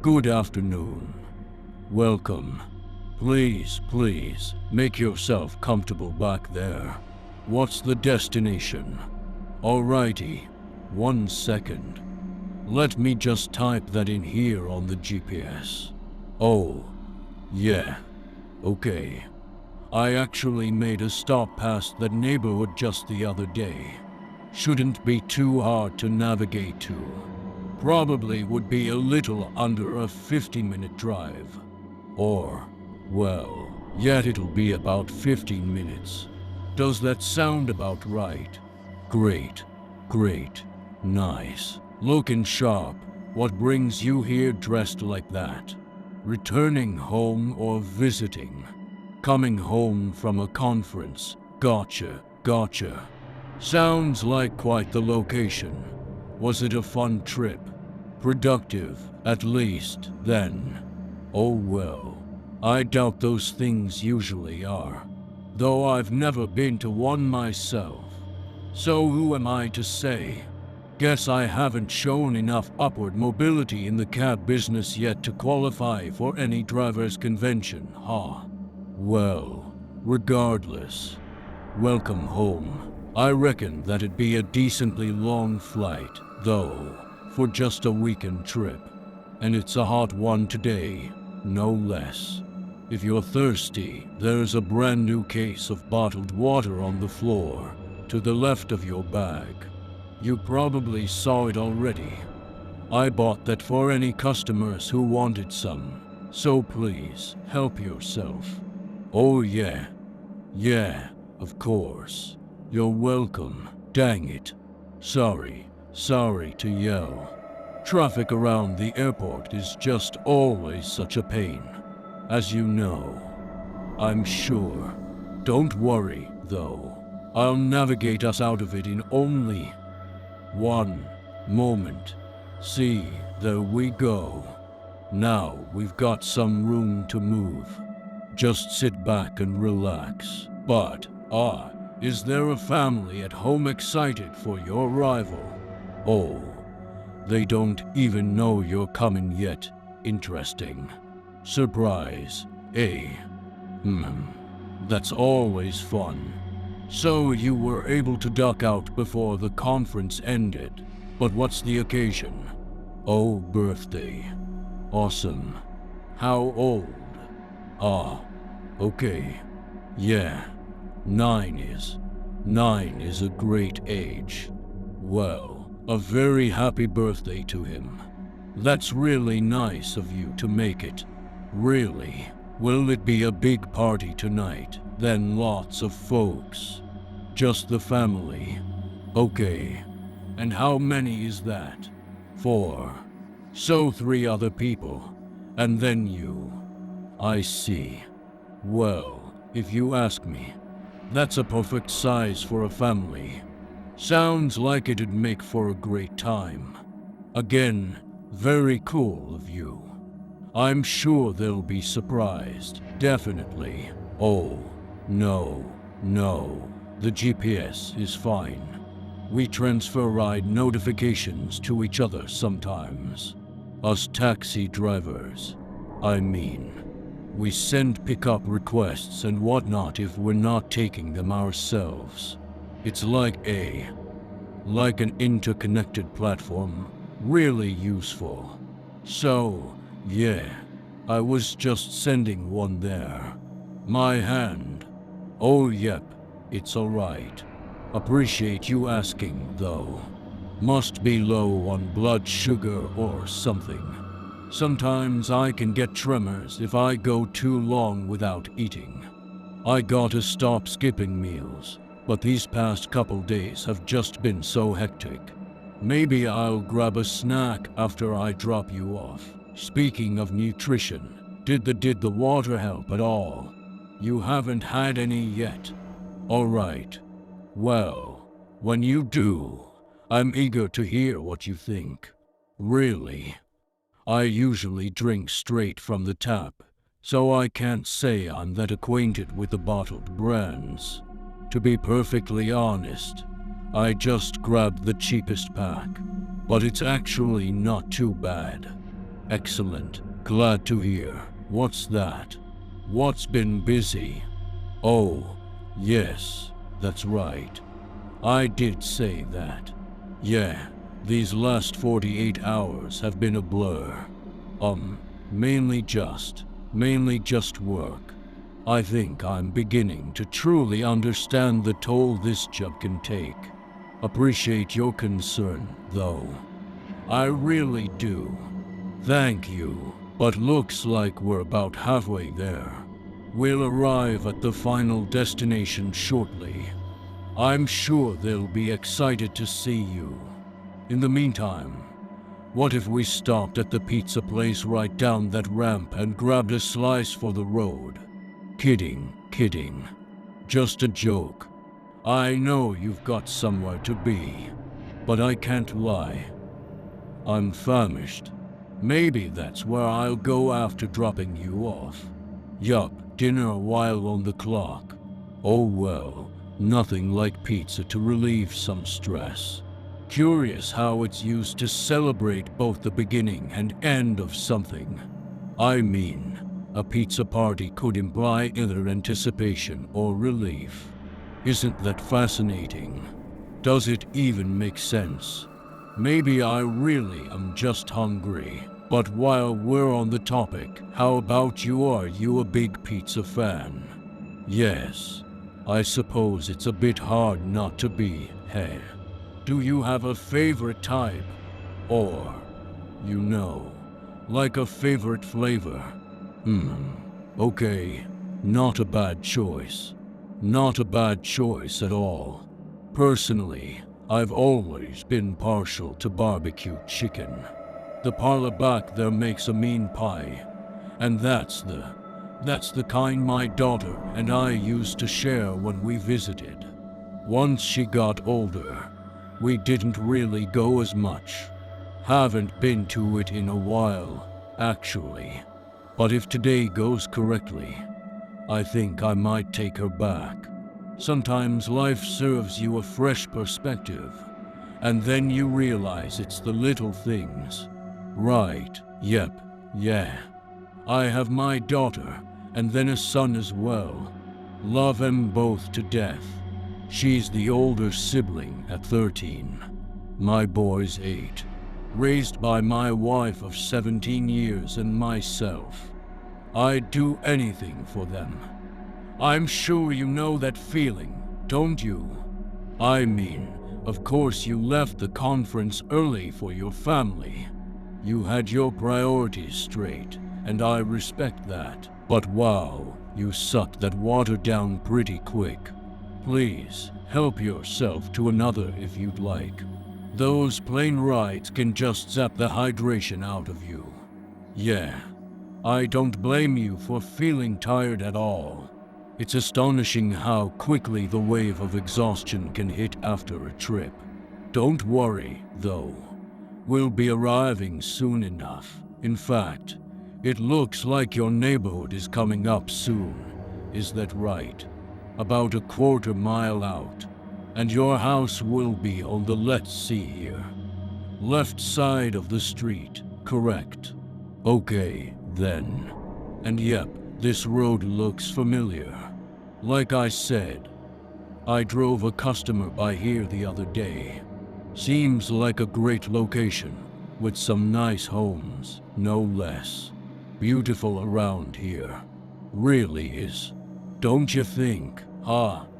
Good afternoon. Welcome. Please, make yourself comfortable back there. What's the destination? Alrighty, 1 second. Let me just type that in here on the GPS. Oh, yeah, okay. I actually made a stop past that neighborhood just the other day. Shouldn't be too hard to navigate to. Probably would be a little under a 50-minute drive. Or, well, yet it'll be about 15 minutes. Does that sound about right? Great, nice. Looking sharp. What brings you here dressed like that? Returning home or visiting? Coming home from a conference. Gotcha. Sounds like quite the location. Was it a fun trip? Productive, at least, then. Oh well, I doubt those things usually are. Though I've never been to one myself. So who am I to say? Guess I haven't shown enough upward mobility in the cab business yet to qualify for any driver's convention, huh? Well, regardless, welcome home. I reckon that'd be a decently long flight, though, for just a weekend trip. And it's a hot one today, no less. If you're thirsty, there's a brand new case of bottled water on the floor, to the left of your bag. You probably saw it already. I bought that for any customers who wanted some, so please, help yourself. Oh yeah, of course. You're welcome, dang it. Sorry to yell. Traffic around the airport is just always such a pain, as you know. I'm sure. Don't worry, though. I'll navigate us out of it in only one moment. See, there we go. Now we've got some room to move. Just sit back and relax. But, is there a family at home excited for your arrival? Oh, they don't even know you're coming yet. Interesting. Surprise, eh? That's always fun. So you were able to duck out before the conference ended. But what's the occasion? Oh, birthday. Awesome. How old? Okay. Yeah, 9 is a great age. Well, a very happy birthday to him. That's really nice of you to make it. Really? Will it be a big party tonight? Then lots of folks? Just the family? Okay. And how many is that? 4. So 3 other people. And then you. I see. Well, if you ask me, that's a perfect size for a family. Sounds like it'd make for a great time. Again, very cool of you. I'm sure they'll be surprised, definitely. Oh, no, the GPS is fine. We transfer ride notifications to each other sometimes. Us taxi drivers, I mean. We send pickup requests and whatnot if we're not taking them ourselves. It's like an interconnected platform, really useful. So, yeah, I was just sending one there. My hand. Oh yep, it's alright. Appreciate you asking, though. Must be low on blood sugar or something. Sometimes I can get tremors if I go too long without eating. I gotta stop skipping meals, but these past couple days have just been so hectic. Maybe I'll grab a snack after I drop you off. Speaking of nutrition, did the water help at all? You haven't had any yet. Alright. Well, when you do, I'm eager to hear what you think. Really. I usually drink straight from the tap, so I can't say I'm that acquainted with the bottled brands. To be perfectly honest, I just grabbed the cheapest pack, but it's actually not too bad. Excellent. Glad to hear. What's that? What's been busy? Oh, yes, that's right. I did say that. Yeah, these last 48 hours have been a blur. Mainly just work. I think I'm beginning to truly understand the toll this job can take. Appreciate your concern, though. I really do. Thank you. But looks like we're about halfway there. We'll arrive at the final destination shortly. I'm sure they'll be excited to see you. In the meantime, what if we stopped at the pizza place right down that ramp and grabbed a slice for the road? Kidding. Just a joke. I know you've got somewhere to be, but I can't lie. I'm famished. Maybe that's where I'll go after dropping you off. Yup, dinner while on the clock. Oh well, nothing like pizza to relieve some stress. Curious how it's used to celebrate both the beginning and end of something. I mean, a pizza party could imply either anticipation or relief. Isn't that fascinating? Does it even make sense? Maybe I really am just hungry. But while we're on the topic, how about you? Are you a big pizza fan? Yes, I suppose it's a bit hard not to be, hey? Do you have a favorite type? Or, like a favorite flavor? Okay, not a bad choice. Not a bad choice at all. Personally, I've always been partial to barbecue chicken. The parlor back there makes a mean pie, and that's the kind my daughter and I used to share when we visited. Once she got older, we didn't really go as much. Haven't been to it in a while, actually. But if today goes correctly, I think I might take her back. Sometimes life serves you a fresh perspective, and then you realize it's the little things. Right, yep, yeah. I have my daughter, and then a son as well. Love them both to death. She's the older sibling at 13. My boy's 8. Raised by my wife of 17 years and myself. I'd do anything for them. I'm sure you know that feeling, don't you? I mean, of course you left the conference early for your family. You had your priorities straight, and I respect that. But wow, you sucked that water down pretty quick. Please, help yourself to another if you'd like. Those plane rides can just zap the hydration out of you. Yeah, I don't blame you for feeling tired at all. It's astonishing how quickly the wave of exhaustion can hit after a trip. Don't worry, though. We'll be arriving soon enough. In fact, it looks like your neighborhood is coming up soon. Is that right? About a quarter mile out. And your house will be on the, let's see here, left side of the street, correct? Okay, then. And yep, this road looks familiar. Like I said, I drove a customer by here the other day. Seems like a great location, with some nice homes, no less. Beautiful around here. Really is. Don't you think?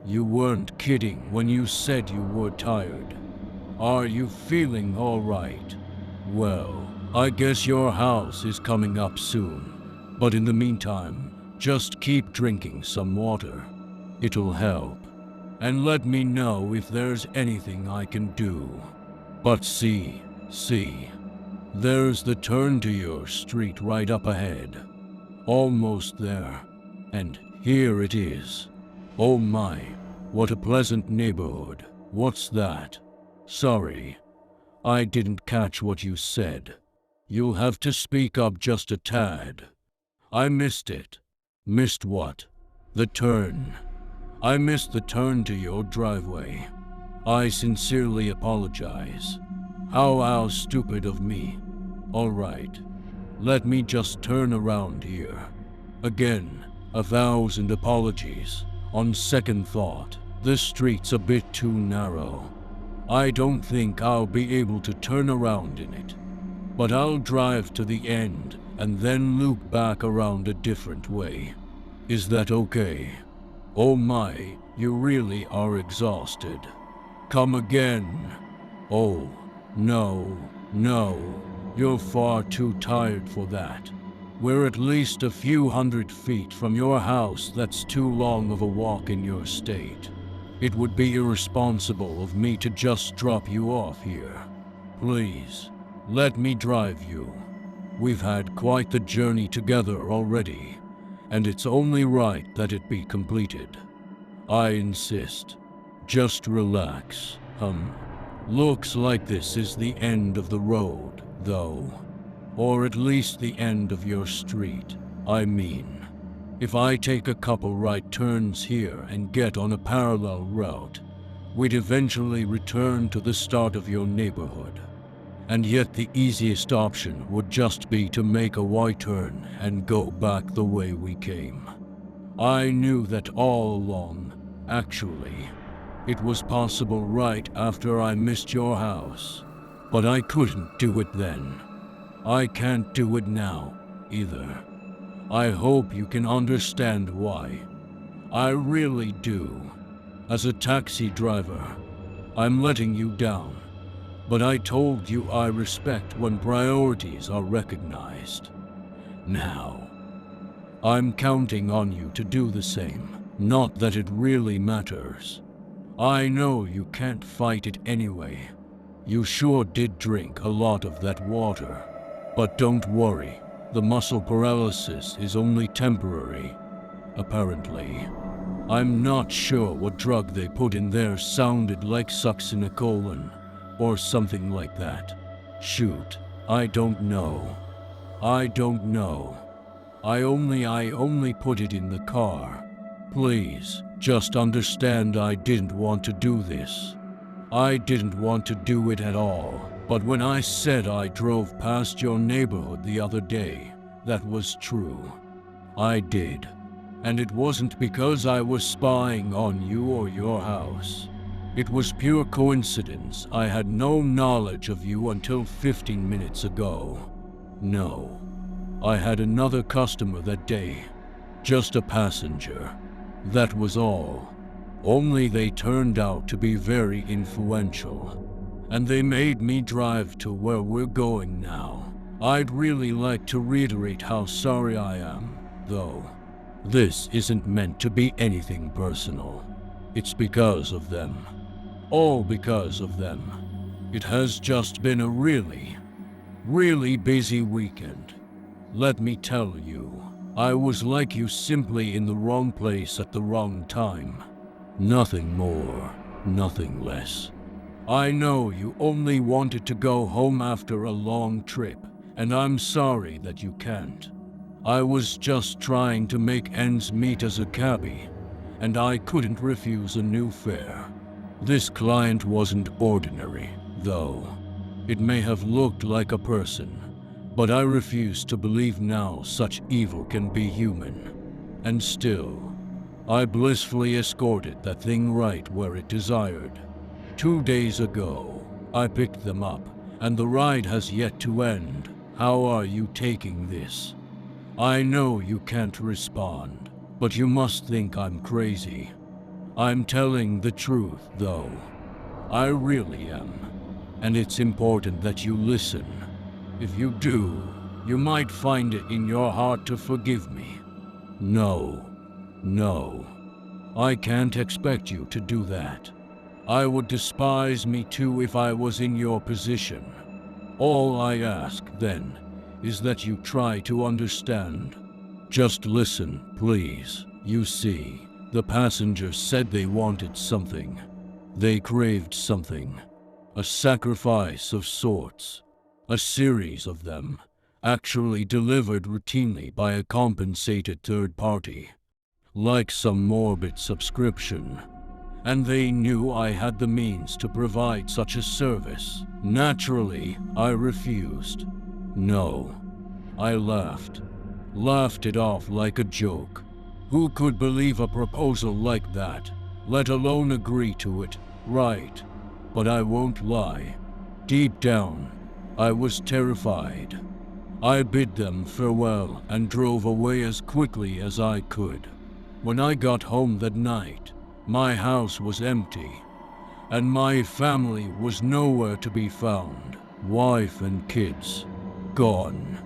You weren't kidding when you said you were tired. Are you feeling all right? Well, I guess your house is coming up soon. But in the meantime, just keep drinking some water. It'll help. And let me know if there's anything I can do. But see, there's the turn to your street right up ahead. Almost there. And here it is. Oh my, what a pleasant neighborhood. What's that? Sorry, I didn't catch what you said. You'll have to speak up just a tad. I missed it. Missed what? The turn. I missed the turn to your driveway. I sincerely apologize. How stupid of me. All right. let me just turn around here. Again, 1,000 apologies. On second thought, this street's a bit too narrow. I don't think I'll be able to turn around in it. But I'll drive to the end and then loop back around a different way. Is that okay? Oh my, you really are exhausted. Come again. Oh, no, you're far too tired for that. We're at least a few hundred feet from your house. That's too long of a walk in your state. It would be irresponsible of me to just drop you off here. Please, let me drive you. We've had quite the journey together already, and it's only right that it be completed. I insist. Just relax. Looks like this is the end of the road, though. Or at least the end of your street. I mean, if I take a couple right turns here and get on a parallel route, we'd eventually return to the start of your neighborhood. And yet the easiest option would just be to make a Y-turn and go back the way we came. I knew that all along, actually. It was possible right after I missed your house, but I couldn't do it then. I can't do it now, either. I hope you can understand why. I really do. As a taxi driver, I'm letting you down, but I told you I respect when priorities are recognized. Now, I'm counting on you to do the same. Not that it really matters. I know you can't fight it anyway. You sure did drink a lot of that water. But don't worry, the muscle paralysis is only temporary, apparently. I'm not sure what drug they put in there. Sounded like succinylcholine, or something like that. Shoot, I don't know. I only put it in the car. Please, just understand I didn't want to do this. I didn't want to do it at all. But when I said I drove past your neighborhood the other day, that was true. I did. And it wasn't because I was spying on you or your house. It was pure coincidence. I had no knowledge of you until 15 minutes ago. No. I had another customer that day. Just a passenger. That was all. Only they turned out to be very influential. And they made me drive to where we're going now. I'd really like to reiterate how sorry I am, though. This isn't meant to be anything personal. It's because of them. All because of them. It has just been a really busy weekend. Let me tell you, I was like you, simply in the wrong place at the wrong time. Nothing more, nothing less. I know you only wanted to go home after a long trip, and I'm sorry that you can't. I was just trying to make ends meet as a cabbie, and I couldn't refuse a new fare. This client wasn't ordinary, though. It may have looked like a person, but I refuse to believe now such evil can be human. And still, I blissfully escorted that thing right where it desired. 2 days ago, I picked them up, and the ride has yet to end. How are you taking this? I know you can't respond, but you must think I'm crazy. I'm telling the truth, though. I really am. And it's important that you listen. If you do, you might find it in your heart to forgive me. No. I can't expect you to do that. I would despise me too if I was in your position. All I ask, then, is that you try to understand. Just listen, please. You see, the passengers said they wanted something. They craved something. A sacrifice of sorts. A series of them, actually delivered routinely by a compensated third party. Like some morbid subscription. And they knew I had the means to provide such a service. Naturally, I refused. No. I laughed it off like a joke. Who could believe a proposal like that, let alone agree to it, right? But I won't lie. Deep down, I was terrified. I bid them farewell and drove away as quickly as I could. When I got home that night, my house was empty, and my family was nowhere to be found. Wife and kids, gone.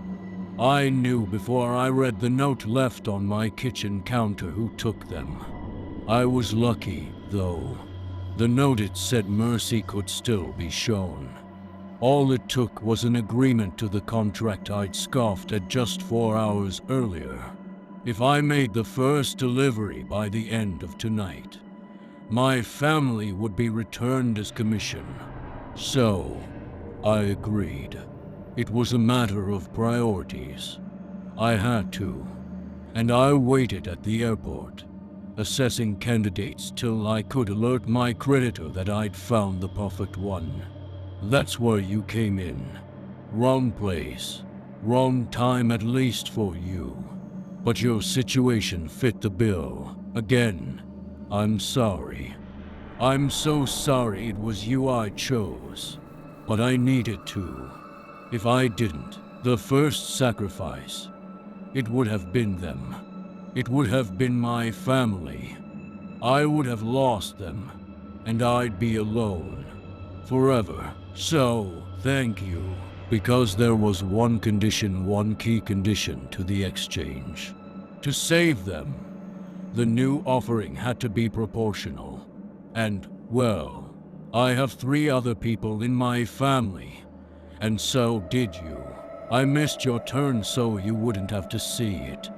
I knew before I read the note left on my kitchen counter who took them. I was lucky, though. The note it said mercy could still be shown. All it took was an agreement to the contract I'd scoffed at just 4 hours earlier. If I made the first delivery by the end of tonight, my family would be returned as commission. So, I agreed. It was a matter of priorities. I had to. And I waited at the airport, assessing candidates till I could alert my creditor that I'd found the perfect one. That's where you came in. Wrong place, wrong time at least for you. But your situation fit the bill. Again, I'm sorry. I'm so sorry it was you I chose. But I needed to. If I didn't, the first sacrifice, it would have been them. It would have been my family. I would have lost them, and I'd be alone. Forever. So, thank you. Because there was one key condition to the exchange. To save them, the new offering had to be proportional. And, well, I have 3 other people in my family. And so did you. I missed your turn so you wouldn't have to see it.